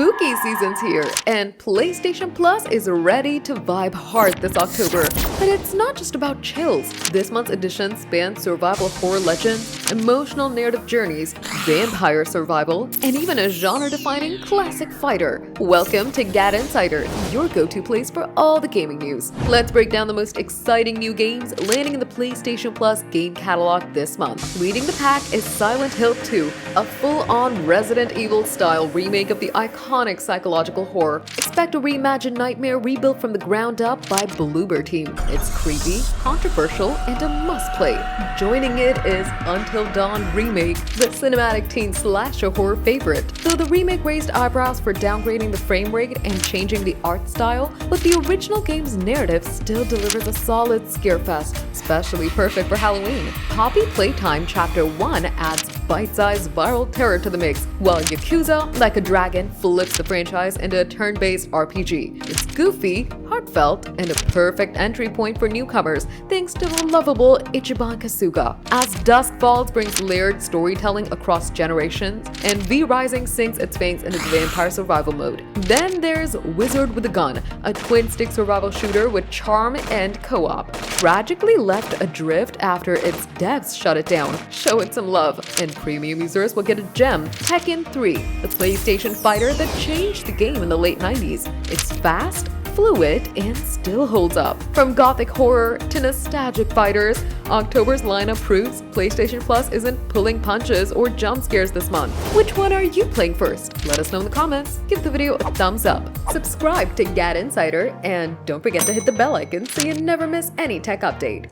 Spooky season's here, and PlayStation Plus is ready to vibe hard this October. But it's not just about chills. This month's edition spans survival horror legends, emotional narrative journeys, vampire survival, and even a genre-defining classic fighter. Welcome to GadInsider, your go-to place for all the gaming news. Let's break down the most exciting new games landing in the PlayStation Plus game catalog this month. Leading the pack is Silent Hill 2, a full-on Resident Evil-style remake of the iconic psychological horror. Expect a reimagined nightmare rebuilt from the ground up by Bloober Team. It's creepy, controversial, and a must-play. Joining it is Until Dawn Remake, the cinematic teen slasher horror favorite. Though the remake raised eyebrows for downgrading the frame rate and changing the art style, but the original game's narrative still delivers a solid scarefest, especially perfect for Halloween. Poppy Playtime Chapter 1 adds bite-sized viral terror to the mix, while Yakuza Like a Dragon flips the franchise into a turn-based RPG. It's goofy, heartfelt, and a perfect entry point for newcomers thanks to the lovable Ichiban Kasuga. As Dusk Falls brings layered storytelling across generations, and V-Rising sinks its fangs into vampire survival mode. Then there's Wizard with a Gun, a twin-stick survival shooter with charm and co-op. Tragically left adrift after its devs shut it down. Show it some love, and premium users will get a gem. Tekken 3, the PlayStation fighter that changed the game in the late 90s. It's fast, fluid, and still holds up. From gothic horror to nostalgic fighters, October's lineup proves PlayStation Plus isn't pulling punches or jump scares this month. Which one are you playing first? Let us know in the comments. Give the video a thumbs up. Subscribe to GadInsider, and don't forget to hit the bell icon so you never miss any tech update.